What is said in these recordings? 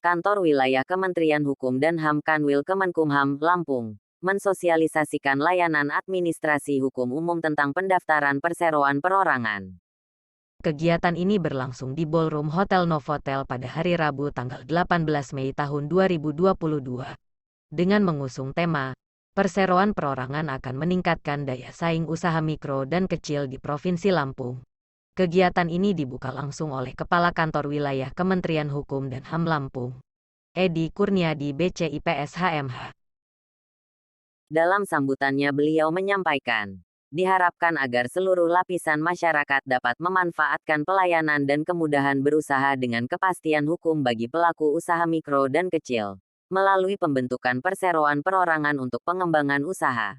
Kantor Wilayah Kementerian Hukum dan HAM Kanwil Kemenkumham, Lampung, mensosialisasikan layanan administrasi hukum umum tentang pendaftaran perseroan perorangan. Kegiatan ini berlangsung di Ballroom Hotel Novotel pada hari Rabu tanggal 18 Mei tahun 2022. Dengan mengusung tema, perseroan perorangan akan meningkatkan daya saing usaha mikro dan kecil di Provinsi Lampung. Kegiatan ini dibuka langsung oleh Kepala Kantor Wilayah Kementerian Hukum dan HAM Lampung, Edi Kurniadi BCIPS HMH. Dalam sambutannya beliau menyampaikan, diharapkan agar seluruh lapisan masyarakat dapat memanfaatkan pelayanan dan kemudahan berusaha dengan kepastian hukum bagi pelaku usaha mikro dan kecil, melalui pembentukan perseroan perorangan untuk pengembangan usaha.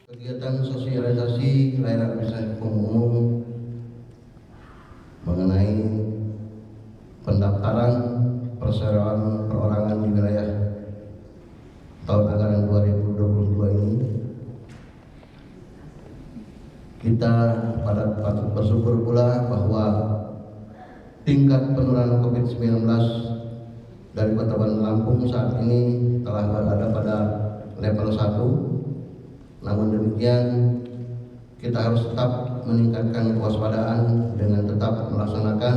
Kegiatan sosialisasi layanan administrasi hukum umum mengenai pendaftaran perseroan perorangan di wilayah tahun anggaran 2022 ini, kita patut bersyukur pula bahwa tingkat penurunan COVID-19 dari Kota Bandar Lampung saat ini telah berada pada level 1. Namun demikian, kita harus tetap meningkatkan kewaspadaan dengan tetap melaksanakan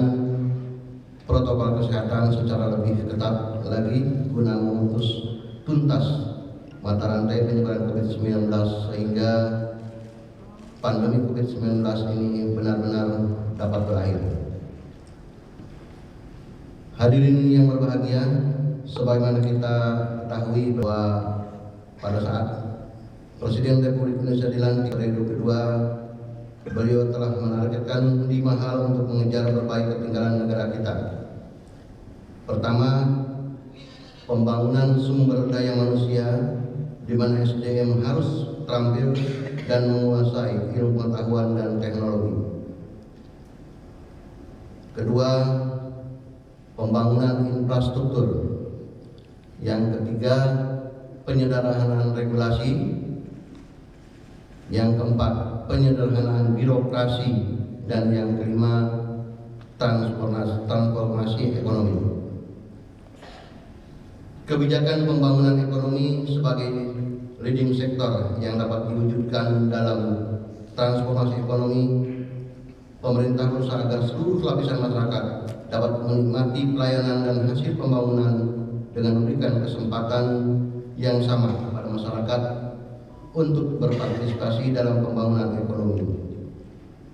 protokol kesehatan secara lebih ketat lagi guna memutus tuntas mata rantai penyebaran COVID-19 sehingga pandemi COVID-19 ini benar-benar dapat berakhir. Hadirin yang berbahagia, sebagaimana kita ketahui bahwa pada saat Presiden Republik Indonesia dilantik periode kedua, beliau telah menargetkan 5 hal untuk mengejar berbagai ketinggalan negara kita. Pertama, pembangunan sumber daya manusia, di mana SDM harus terampil dan menguasai ilmu pengetahuan dan teknologi. Kedua, pembangunan infrastruktur. Yang ketiga, penyederhanaan regulasi. Yang keempat, penyederhanaan birokrasi. Dan yang kelima, transformasi ekonomi. Kebijakan pembangunan ekonomi sebagai leading sektor yang dapat diwujudkan dalam transformasi ekonomi, pemerintah berusaha agar seluruh lapisan masyarakat dapat menikmati pelayanan dan hasil pembangunan dengan memberikan kesempatan yang sama kepada masyarakat untuk berpartisipasi dalam pembangunan ekonomi,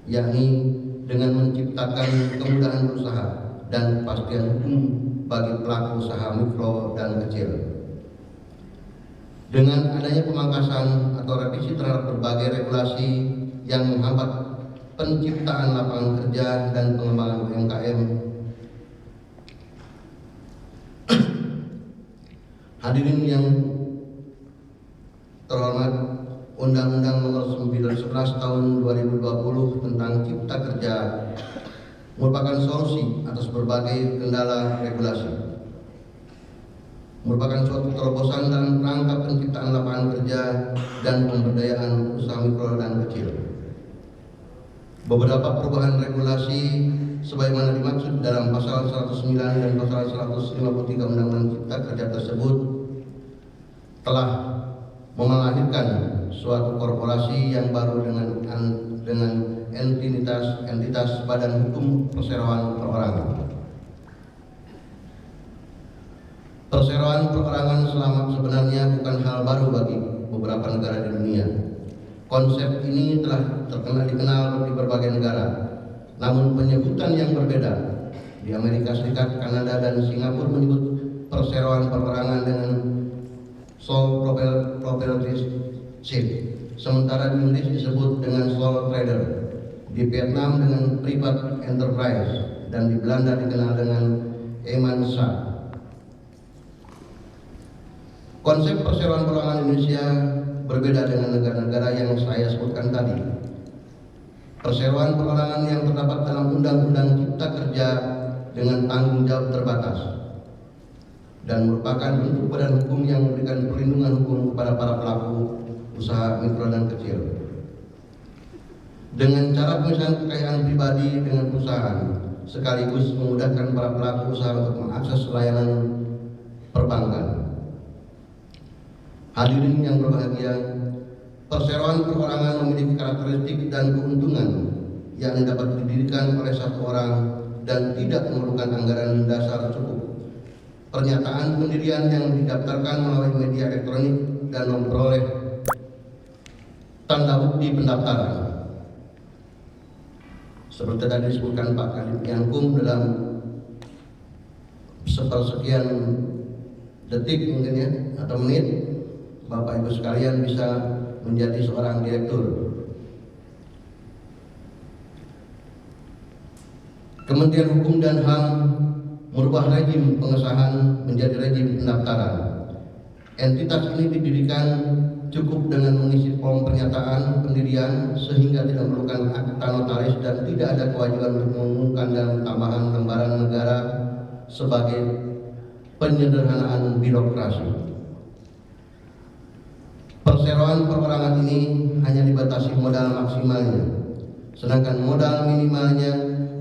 yakni dengan menciptakan kemudahan berusaha dan kepastian hukum bagi pelaku usaha mikro dan kecil. Dengan adanya pemangkasan atau revisi terhadap berbagai regulasi yang menghambat penciptaan lapangan kerja dan pengembangan UMKM, hadirin yang terhormat, Undang-Undang Nomor 11 Tahun 2020 tentang Cipta Kerja merupakan solusi atas berbagai kendala regulasi, merupakan suatu terobosan dalam rangka penciptaan lapangan kerja dan pemberdayaan usaha mikro dan kecil. Beberapa perubahan regulasi sebagaimana dimaksud dalam pasal 109 dan pasal 153 Undang-Undang Cipta Kerja tersebut telah melahirkan suatu korporasi yang baru dengan entitas badan hukum perseroan perorangan. Perseroan perorangan sebenarnya bukan hal baru bagi beberapa negara di dunia. Konsep ini telah dikenal di berbagai negara, namun penyebutan yang berbeda. Di Amerika Serikat, Kanada, dan Singapura menyebut perseroan perorangan dengan sole proprietorship, sementara di Indonesia disebut dengan sole trader, di Vietnam dengan private enterprise, dan di Belanda dikenal dengan Eenmanschaft. Konsep perseroan perorangan Indonesia berbeda dengan negara-negara yang saya sebutkan tadi. Perseroan perorangan yang terdapat dalam Undang-Undang Cipta Kerja dengan tanggung jawab terbatas dan merupakan bentuk badan hukum yang memberikan perlindungan hukum kepada para pelaku usaha mikro dan kecil. Dengan cara pemisahan kekayaan pribadi dengan perusahaan, sekaligus memudahkan para pelaku usaha untuk mengakses layanan perbankan. Hadirin yang berbahagia, perseroan perorangan memiliki karakteristik dan keuntungan yang dapat didirikan oleh satu orang dan tidak memerlukan anggaran dasar cukup. Pernyataan pendirian yang didaftarkan melalui media elektronik dan memperoleh tanda bukti pendaftaran. Seperti tadi disebutkan Pak Kadip Yankum, dalam sepersekian detik mungkin ya, atau menit, Bapak Ibu sekalian bisa menjadi seorang direktur. Kementerian Hukum dan HAM merubah rezim pengesahan menjadi rezim pendaftaran. Entitas ini didirikan cukup dengan mengisi form pernyataan pendirian sehingga tidak memerlukan akta notaris dan tidak ada kewajiban untuk mengumumkan dalam tambahan lembaran negara sebagai penyederhanaan birokrasi. Perseroan perorangan ini hanya dibatasi modal maksimalnya, sedangkan modal minimalnya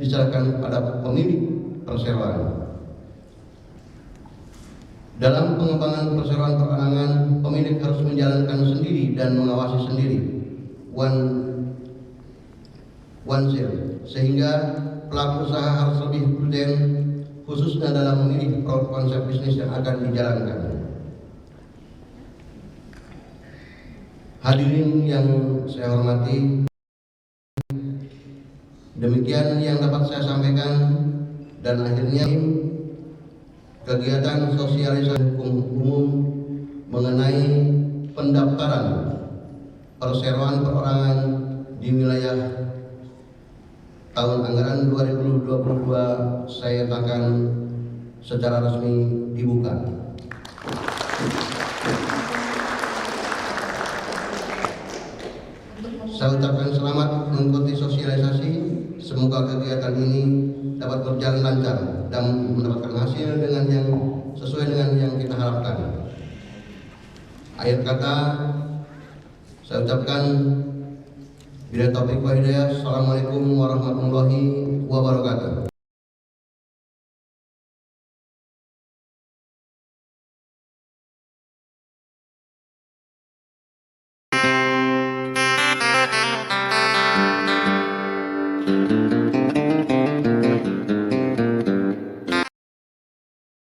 diserahkan kepada pemilik perseroan. Dalam pengembangan perseroan perorangan, pemilik harus menjalankan sendiri dan mengawasi sendiri one share, sehingga pelaku usaha harus lebih prudent, khususnya dalam memilih konsep bisnis yang akan dijalankan. Hadirin yang saya hormati, demikian yang dapat saya sampaikan, dan akhirnya kegiatan sosialisasi hukum umum mengenai pendaftaran perseroan perorangan di wilayah tahun anggaran 2022 saya akan secara resmi dibuka. Saya ucapkan selamat mengikuti sosialisasi. Semoga kegiatan ini dapat berjalan lancar dan mendapatkan hasil dengan yang sesuai dengan yang kita harapkan. Akhir kata, saya ucapkan bila taufik wa hidayah. Assalamualaikum warahmatullahi wabarakatuh.